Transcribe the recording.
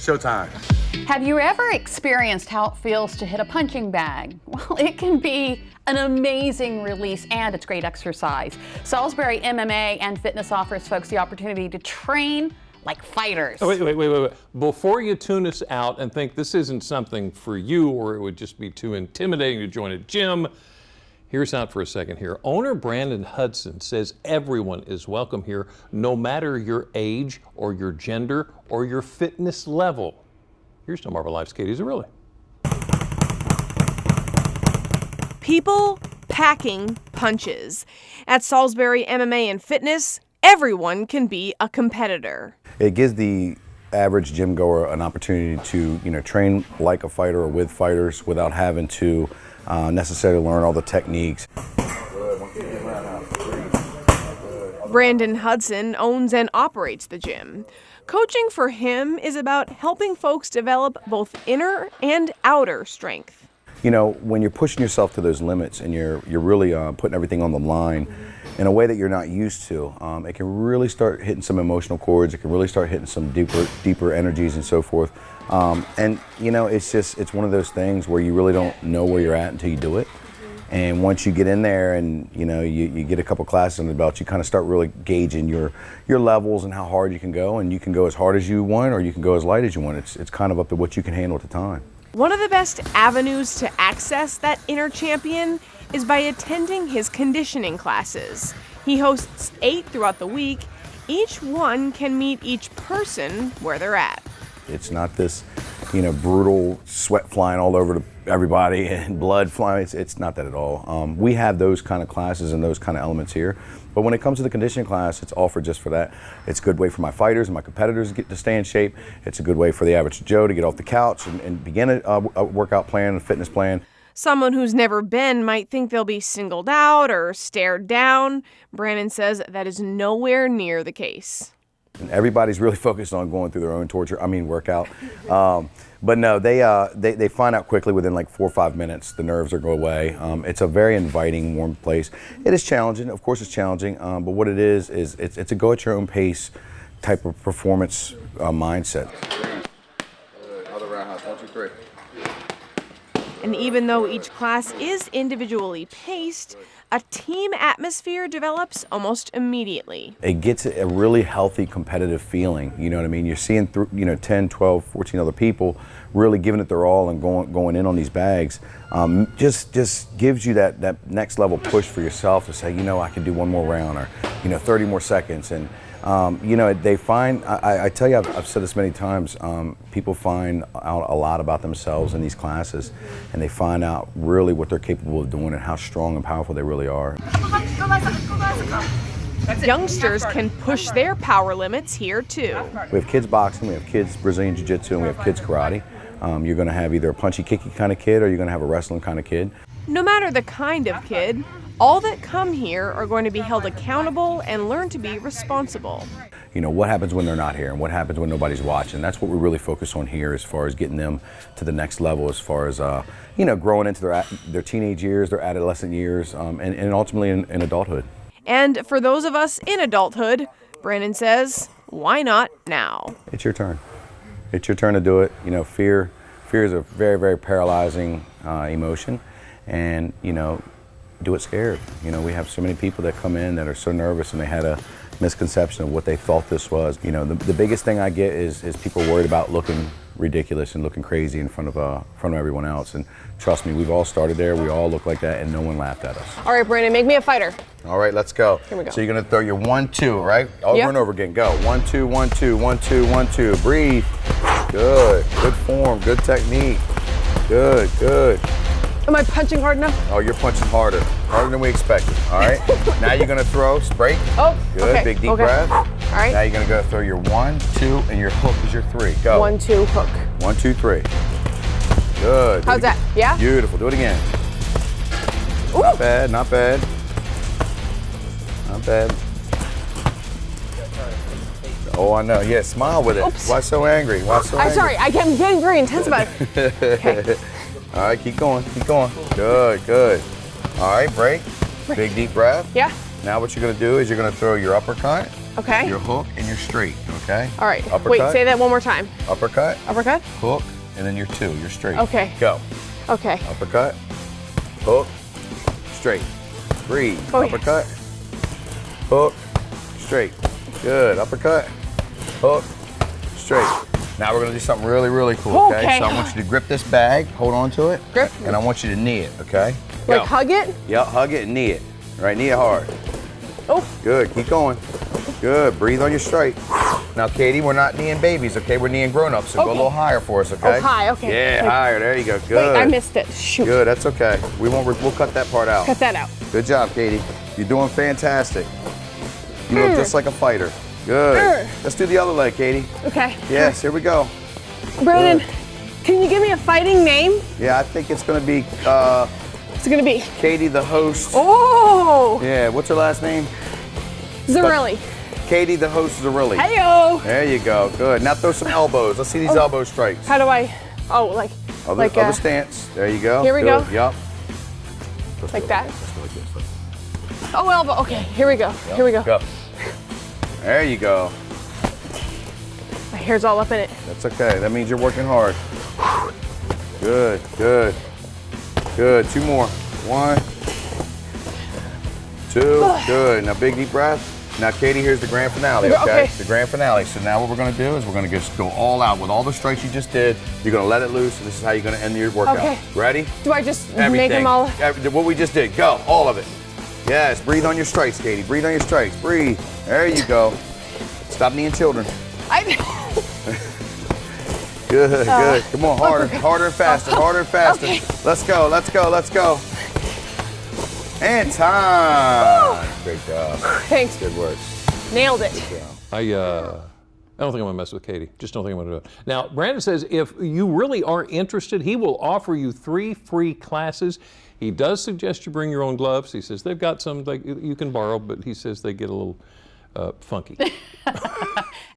showtime. Have you ever experienced how it feels to hit a punching bag? Well, it can be an amazing release and it's great exercise. Salisbury MMA and Fitness offers folks the opportunity to train like fighters. Oh, wait. Before you tune us out and think this isn't something for you or it would just be too intimidating to join a gym, hear us out for a second here. Owner Brandon Hudson says everyone is welcome here, no matter your age or your gender or your fitness level. Here's some of our life's Katie Zerilli. People packing punches. At Salisbury MMA and Fitness, everyone can be a competitor. It gives the average gym goer an opportunity to, train like a fighter or with fighters without having to necessarily learn all the techniques. Brandon Hudson owns and operates the gym. Coaching for him is about helping folks develop both inner and outer strength. When you're pushing yourself to those limits and you're really putting everything on the line in a way that you're not used to, it can really start hitting some emotional chords. It can really start hitting some deeper energies and so forth. It's one of those things where you really don't know where you're at until you do it. And once you get in there and you get a couple classes under the belt, you kind of start really gauging your levels and how hard you can go. And you can go as hard as you want, or you can go as light as you want. It's kind of up to what you can handle at the time. One of the best avenues to access that inner champion is by attending his conditioning classes. He hosts 8 throughout the week. Each one can meet each person where they're at. It's not this, brutal sweat flying all over everybody and blood flying. It's not that at all. We have those kind of classes and those kind of elements here. But when it comes to the conditioning class, it's offered just for that. It's a good way for my fighters and my competitors to stay in shape. It's a good way for the average Joe to get off the couch and begin a workout plan, a fitness plan. Someone who's never been might think they'll be singled out or stared down. Brandon says that is nowhere near the case. And everybody's really focused on going through their own workout. But no, they find out quickly within like 4 or 5 minutes. The nerves are go away. It's a very inviting, warm place. It is challenging, of course it's challenging, but what it is it's a go at your own pace type of performance mindset. Other roundhouse, 1, 2, 3. And even though each class is individually paced, a team atmosphere develops almost immediately. It gets a really healthy competitive feeling, you know what I mean? You're seeing 10, 12, 14 other people really giving it their all and going in on these bags. Just gives you that next level push for yourself to say, I can do one more round or 30 more seconds. And they find, I tell you, I've said this many times, people find out a lot about themselves in these classes, and they find out really what they're capable of doing and how strong and powerful they really are. Youngsters can push their power limits here too. We have kids boxing, we have kids Brazilian Jiu-Jitsu, and we have kids karate. You're going to have either a punchy, kicky kind of kid, or you're going to have a wrestling kind of kid. No matter the kind of kid, all that come here are going to be held accountable and learn to be responsible. What happens when they're not here and what happens when nobody's watching? That's what we really focus on here as far as getting them to the next level, as far as, growing into their teenage years, their adolescent years, and ultimately in adulthood. And for those of us in adulthood, Brandon says, why not now? It's your turn. It's your turn to do it. Fear is a very, very paralyzing emotion, and, do it scared. We have so many people that come in that are so nervous and they had a misconception of what they thought this was. The biggest thing I get is people worried about looking ridiculous and looking crazy in front of everyone else. And trust me, we've all started there. We all look like that, and no one laughed at us. All right, Brandon, make me a fighter. All right, let's go. Here we go. So you're gonna throw your 1, 2, right? Over and over again. Go. 1, 2, 1, 2, 1, 2, 1, 2. Breathe. Good. Good form. Good technique. Good. Good. Am I punching hard enough? Oh, you're punching harder than we expected. All right. Now you're gonna throw break. Oh, good. Okay. Big deep breath. All right. Now you're gonna go throw your 1, 2, and your hook is your 3. Go. 1, 2, hook. 1, 2, 3. Good. How's that? Yeah. Beautiful. Do it again. Ooh. Not bad. Not bad. Not bad. Oh, I know. Yeah, smile with it. Oops. Why so angry? Why so angry? I'm sorry. I'm getting very intense about it. Okay. All right, keep going. Keep going. Good. Good. All right, break. Big deep breath. Yeah. Now what you're going to do is you're going to throw your uppercut Okay. your hook, and your straight, okay? All right. Uppercut. Wait, say that one more time. Uppercut, Uppercut? hook, and then your 2, your straight. Okay. Go. Okay. Uppercut, hook, straight. Breathe. Oh, yeah. Uppercut, hook, straight. Good. Uppercut, hook, straight. Now we're gonna do something really, really cool, okay? Okay. So I want you to grip this bag, hold on to it. Grip. And I want you to knee it, okay? Like Go. hug it? Yep, hug it and knee it. All right, knee it hard. Oh. Good, keep going. Good, breathe on your straight. Now, Katie, we're not kneeing babies, okay? We're kneeing grown-ups, so go a Okay. little higher for us, okay? Oh, high, okay. Yeah, Like- higher, there you go, good. Wait, I missed it. Shoot. Good, that's okay. We'll cut that part out. Cut that out. Good job, Katie. You're doing fantastic. You look just like a fighter. Good. Let's do the other leg, Katie. Okay. Yes, here we go. Brandon, Good. can you give me a fighting name? Yeah, I think it's gonna be It's gonna be. Katie the host. Oh! Yeah, what's her last name? Zarelli. Katie the host Zarelli. Heyo! There you go, good. Now throw some elbows. Let's see these elbow strikes. How do I? Oh, like. Other stance. There you go. Here we Good. go. Yup. Like that? Let's go like this. Oh, elbow. Okay, here we go. Yep. Here we go. Go. There you go. My hair's all up in it. That's okay. That means you're working hard. Good, good, good. 2 more. 1, 2, good. Now big deep breath. Now Katie, here's the grand finale, okay? Okay. The grand finale. So now what we're gonna do is we're gonna just go all out with all the strikes you just did. You're gonna let it loose, and this is how you're gonna end your workout. Okay. Ready? Do I just Everything. make them all? What we just did. Go, all of it. Yes, breathe on your strikes, Katie. Breathe on your strikes. Breathe. There you go. Stop kneeing children. Good, good. Come on, harder, harder and faster, harder and faster. Okay. Let's go, let's go, let's go. And time. Great job. Thanks. Good work. Nailed it. I don't think I'm gonna mess with Katie. Just don't think I'm gonna do it. Now, Brandon says if you really are interested, he will offer you 3 free classes. He does suggest you bring your own gloves. He says they've got some you can borrow, but he says they get a little funky.